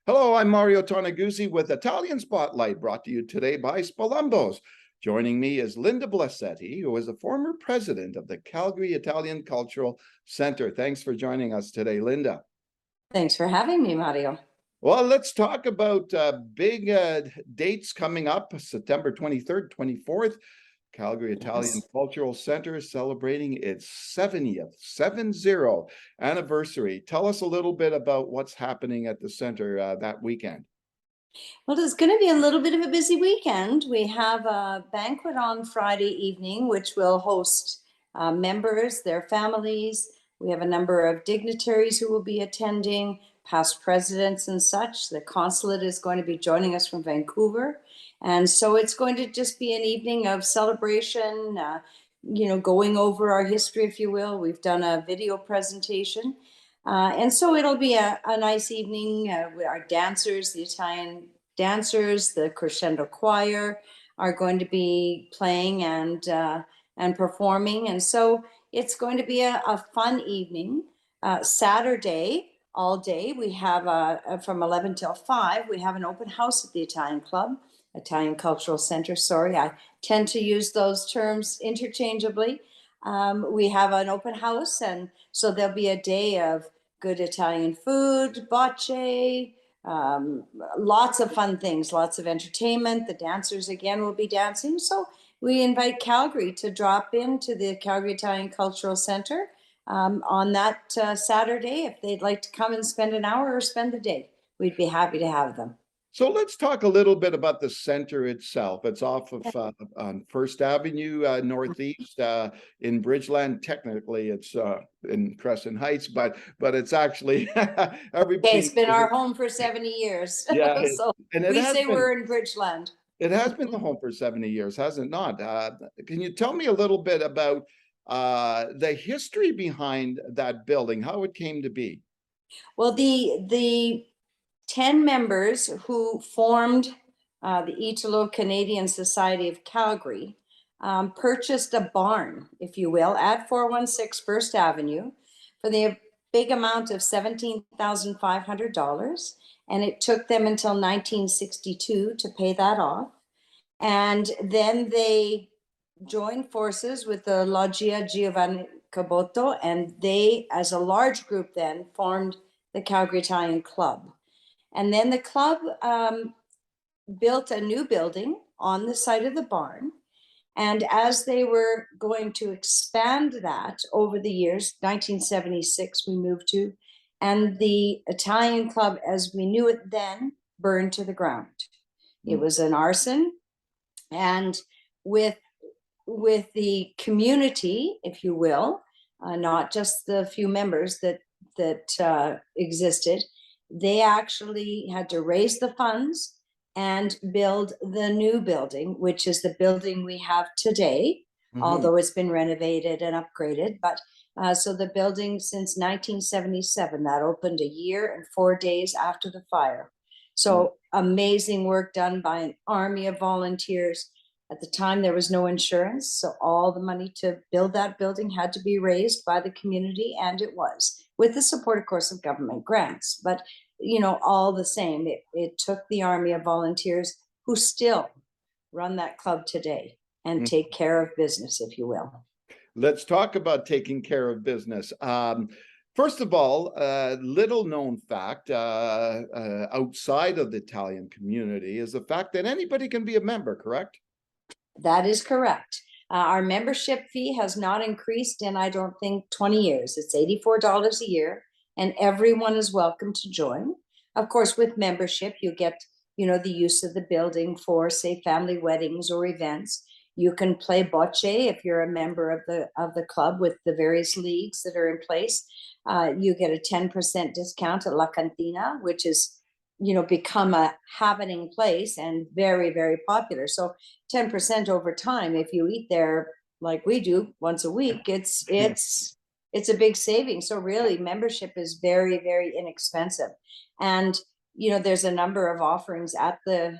Hello, I'm Mario Toneguzzi with Italian Spotlight, brought to you today by Spalumbo's. Joining me is Linda Blasetti, who is a former president of the Calgary Italian Cultural Centre. Thanks for joining us today, Linda. Thanks for having me, Mario. Well, let's talk about big dates coming up, September 23rd, 24th. Calgary Italian Cultural Centre is celebrating its 70th anniversary. Tell us a little bit about what's happening at the centre that weekend. Well, it's going to be a little bit of a busy weekend. We have a banquet on Friday evening, which will host members, their families. We have a number of dignitaries who will be attending, past presidents and such. The consulate is going to be joining us from Vancouver. And so it's going to just be an evening of celebration, going over our history, if you will. We've done a video presentation. And so it'll be a nice evening. Our dancers, the Italian dancers, the crescendo choir are going to be playing and performing. And so it's going to be a fun evening. Saturday, all day, we have from 11 till 5, we have an open house at the Italian Club, Italian Cultural Centre. Sorry, I tend to use those terms interchangeably. We have an open house, and so there'll be a day of good Italian food, bocce, lots of fun things, lots of entertainment. The dancers again will be dancing. So we invite Calgary to drop into the Calgary Italian Cultural Centre on that Saturday. If they'd like to come and spend an hour or spend the day, we'd be happy to have them. So let's talk a little bit about the center itself. It's off of on First Avenue Northeast in Bridgeland. Technically, it's in Crescent Heights, but it's actually everybody. It's been our home for 70 years. Yeah, So we say we're in Bridgeland. It has been the home for 70 years, has it not? Can you tell me a little bit about the history behind that building, how it came to be? Well, the 10 members who formed the Italo-Canadian Society of Calgary purchased a barn, if you will, at 416 First Avenue for the big amount of $17,500. And it took them until 1962 to pay that off. And then they joined forces with the Loggia Giovanni Caboto, and they, as a large group then, formed the Calgary Italian Club. And then the club built a new building on the site of the barn. And as they were going to expand that over the years, 1976 we moved to, and the Italian Club as we knew it then burned to the ground. It was an arson. And with the community, if you will, not just the few members that existed, they actually had to raise the funds and build the new building, which is the building we have today, although it's been renovated and upgraded. But so the building since 1977, that opened a year and 4 days after the fire. So amazing work done by an army of volunteers. At the time, there was no insurance, so all the money to build that building had to be raised by the community, and it was, with the support, of course, of government grants. But, all the same, it took the army of volunteers who still run that club today and take care of business, if you will. Let's talk about taking care of business. First of all, little known fact outside of the Italian community is the fact that anybody can be a member, correct? That is correct. Our membership fee has not increased in, I don't think, 20 years. It's $84 a year, and everyone is welcome to join. Of course, with membership, you get, the use of the building for, say, family weddings or events. You can play bocce if you're a member of the club with the various leagues that are in place. You get a 10% discount at La Cantina, which is become a happening place and very, very popular. So 10% over time, if you eat there like we do once a week, it's a big saving. So really, membership is very, very inexpensive. And there's a number of offerings at the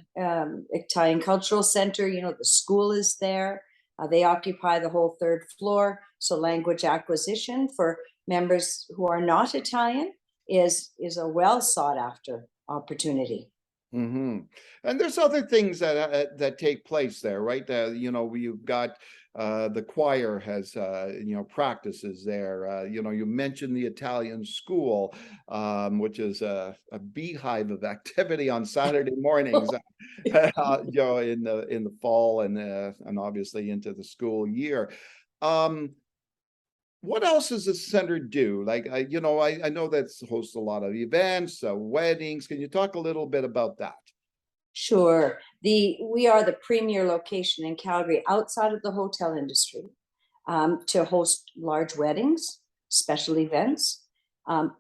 Italian Cultural Centre. The school is there. They occupy the whole third floor. So language acquisition for members who are not Italian is a well sought after opportunity. Mm-hmm. And there's other things that take place there, right? You've got the choir has practices there. You mentioned the Italian school, which is a beehive of activity on Saturday mornings. In the fall and obviously into the school year. What else does the center do? Like, I know that's hosts a lot of events, weddings. Can you talk a little bit about that? Sure. We are the premier location in Calgary outside of the hotel industry to host large weddings, special events.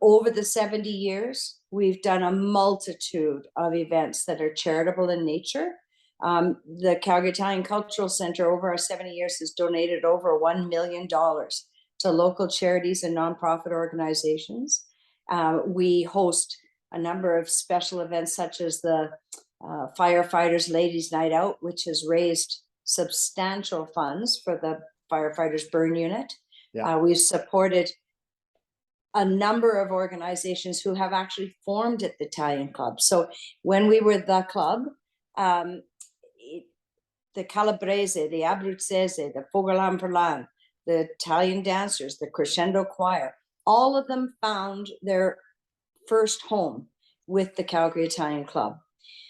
Over the 70 years, we've done a multitude of events that are charitable in nature. The Calgary Italian Cultural Centre over our 70 years has donated over $1 million to local charities and nonprofit organizations. We host a number of special events such as the Firefighters Ladies Night Out, which has raised substantial funds for the firefighters burn unit. Yeah. We've supported a number of organizations who have actually formed at the Italian Club. So when we were the club, the Calabrese, the Abruzzese, the Fogolan Perlan, the Italian dancers, the Crescendo Choir, all of them found their first home with the Calgary Italian Club.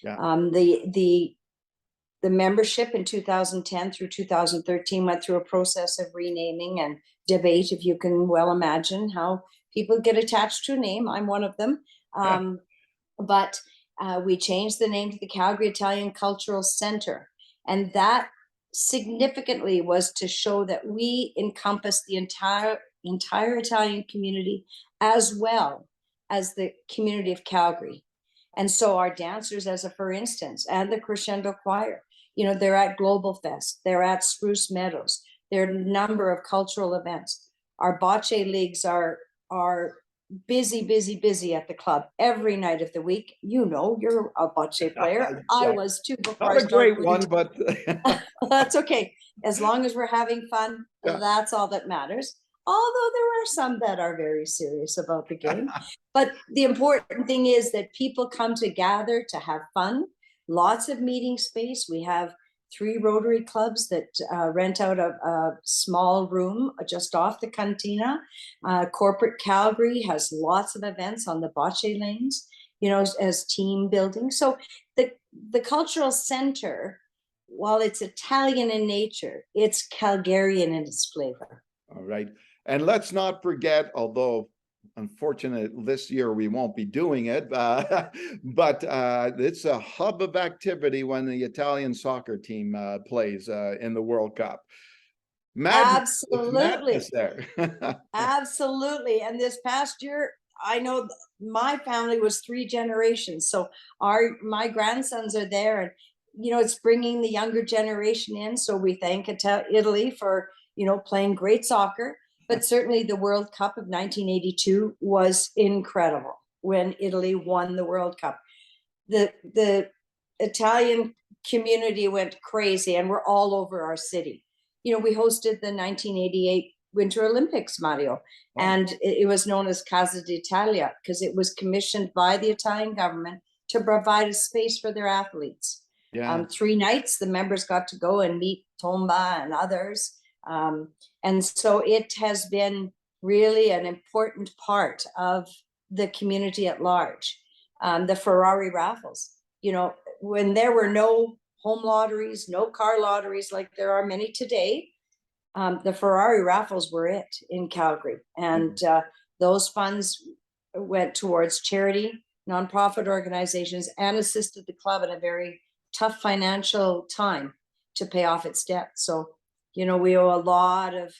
Yeah. The membership in 2010 through 2013 went through a process of renaming and debate, if you can well imagine how people get attached to a name. I'm one of them. But we changed the name to the Calgary Italian Cultural Centre. And that significantly was to show that we encompass the entire Italian community as well as the community of Calgary. And so our dancers, as a for instance, and the Crescendo Choir, they're at Global Fest, they're at Spruce Meadows, there are a number of cultural events. Our bocce leagues are busy at the club every night of the week. You're a bocce player. I was too before. Not a great one, but that's okay. As long as we're having fun, that's all that matters. Although there are some that are very serious about the game. But the important thing is that people come to gather to have fun. Lots of meeting space. We have 3 Rotary clubs that rent out a small room just off the cantina. Corporate Calgary has lots of events on the bocce lanes, as team building. So the cultural center, while it's Italian in nature, it's Calgarian in its flavor. All right. And let's not forget, although unfortunately this year we won't be doing it, but it's a hub of activity when the Italian soccer team plays in the World Cup. Absolutely. There. Absolutely. And this past year, I know my family was 3 generations. So my grandsons are there, and it's bringing the younger generation in. So we thank Italy for playing great soccer. But certainly the World Cup of 1982 was incredible when Italy won the World Cup. The Italian community went crazy, and we're all over our city. We hosted the 1988 Winter Olympics, Mario, and it was known as Casa d'Italia because it was commissioned by the Italian government to provide a space for their athletes. 3 nights, the members got to go and meet Tomba and others. And so it has been really an important part of the community at large. The Ferrari raffles, when there were no home lotteries, no car lotteries like there are many today, the Ferrari raffles were it in Calgary. And those funds went towards charity, nonprofit organizations, and assisted the club in a very tough financial time to pay off its debt. So we owe a lot of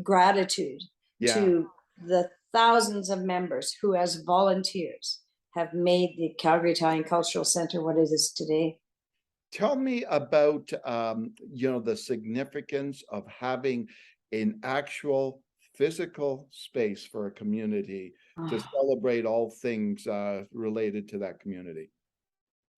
gratitude to the thousands of members who, as volunteers, have made the Calgary Italian Cultural Centre what it is today. Tell me about the significance of having an actual physical space for a community to celebrate all things related to that community.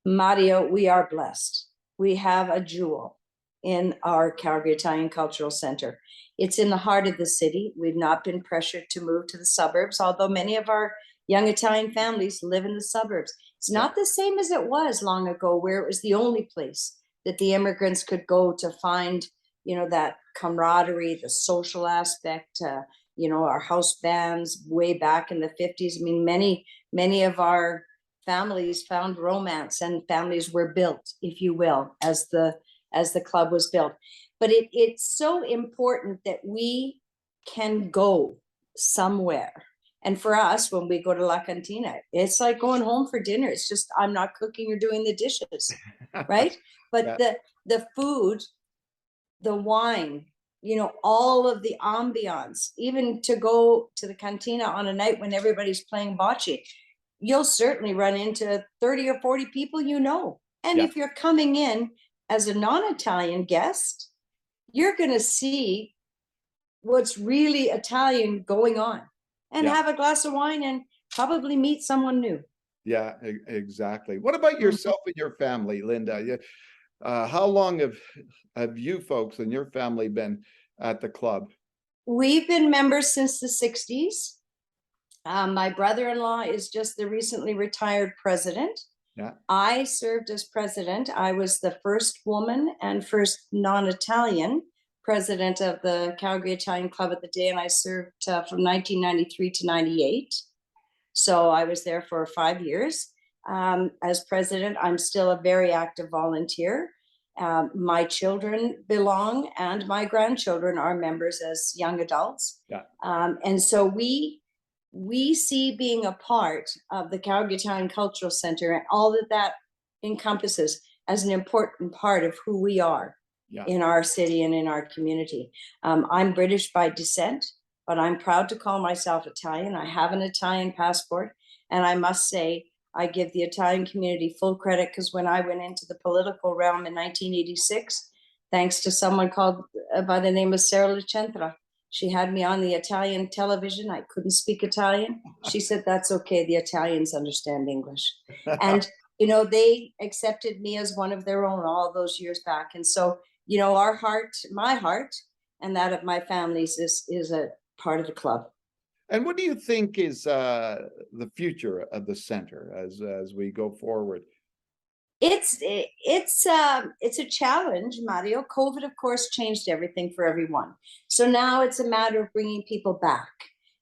Mario, we are blessed. We have a jewel in our Calgary Italian Cultural Centre. It's in the heart of the city. We've not been pressured to move to the suburbs, although many of our young Italian families live in the suburbs. It's not the same as it was long ago, where it was the only place that the immigrants could go to find, you know, that camaraderie, the social aspect, you know, our house bands way back in the 50s. I mean, many of our families found romance, and families were built, if you will, as the club was built. But it's so important that we can go somewhere. And for us, when we go to La Cantina, it's like going home for dinner. It's just, I'm not cooking or doing the dishes, right? But the food, the wine, you know, all of the ambiance, even to go to the cantina on a night when everybody's playing bocce, you'll certainly run into 30 or 40 people, you know. And if you're coming in as a non-Italian guest, you're going to see what's really Italian going on, and have a glass of wine and probably meet someone new. Yeah, exactly. What about yourself and your family, Linda? How long have you folks and your family been at the club? We've been members since the 60s. My brother-in-law is just the recently retired president. Yeah. I served as president. I was the first woman and first non-Italian president of the Calgary Italian Club at the day, and I served from 1993 to 98. So I was there for 5 years as president. I'm still a very active volunteer. My children belong, and my grandchildren are members as young adults. Yeah. And so we see being a part of the Calgary Italian Cultural Centre and all that encompasses as an important part of who we are in our city and in our community. I'm British by descent, but I'm proud to call myself Italian. I have an Italian passport, and I must say, I give the Italian community full credit, because when I went into the political realm in 1986, thanks to someone called by the name of Sarah Lacentra, she had me on the Italian television. I couldn't speak Italian. She said, that's okay, the Italians understand English. And, you know, they accepted me as one of their own all those years back. And so, you know, our heart, my heart, and that of my family's is a part of the club. And what do you think is the future of the center as we go forward? It's a challenge, Mario. COVID, of course, changed everything for everyone. So now it's a matter of bringing people back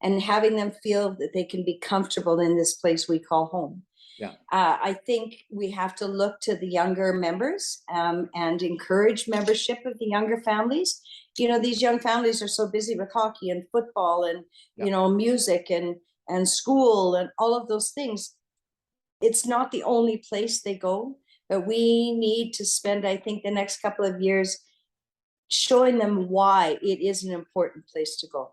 and having them feel that they can be comfortable in this place we call home. Yeah. I think we have to look to the younger members and encourage membership of the younger families. You know, these young families are so busy with hockey and football and, you know, music and school and all of those things. It's not the only place they go, but we need to spend, I think, the next couple of years showing them why it is an important place to go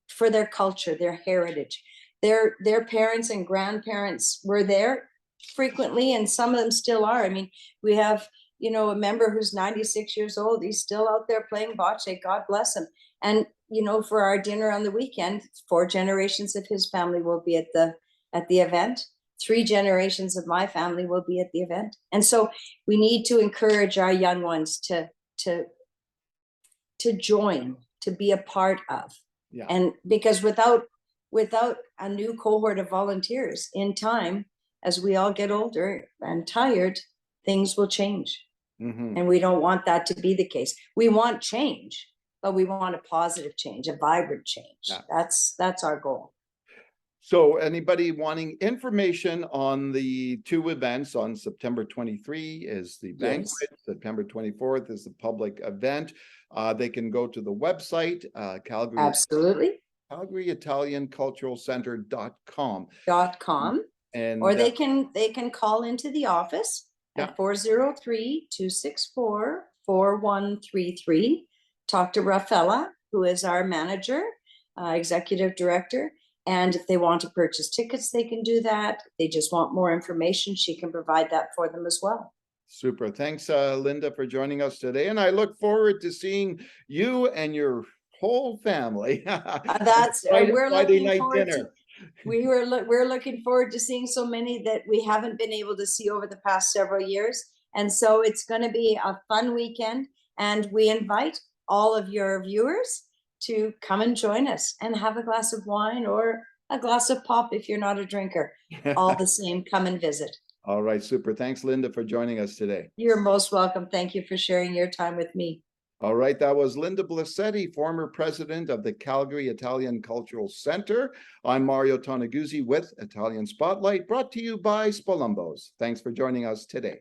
for their culture, their heritage. Their parents and grandparents were there frequently, and some of them still are. I mean, we have, you know, a member who's 96 years old. He's still out there playing bocce. God bless him. And, you know, for our dinner on the weekend, 4 generations of his family will be at the event. 3 generations of my family will be at the event. And so we need to encourage our young ones to join, to be a part of. Yeah. And because without a new cohort of volunteers, in time, as we all get older and tired, things will change. Mm-hmm. And we don't want that to be the case. We want change, but we want a positive change, a vibrant change. Yeah. That's our goal. So anybody wanting information on the 2 events, on September 23 is the banquet, September 24th is the public event. They can go to the website, Calgary. Absolutely. Calgary Italian Cultural Centre.com. And or they can call into the office at 403-264-4133. Talk to Rafaela, who is our manager, executive director. And if they want to purchase tickets, they can do that. If they just want more information, she can provide that for them as well. Super. Thanks, Linda, for joining us today. And I look forward to seeing you and your whole family. We're looking forward to. We're looking forward to seeing so many that we haven't been able to see over the past several years. And so it's going to be a fun weekend. And we invite all of your viewers to come and join us and have a glass of wine or a glass of pop if you're not a drinker. All the same, come and visit. All right, super. Thanks, Linda, for joining us today. You're most welcome. Thank you for sharing your time with me. All right, that was Linda Blasetti, former president of the Calgary Italian Cultural Centre. I'm Mario Toneguzzi with Italian Spotlight, brought to you by Spolumbos. Thanks for joining us today.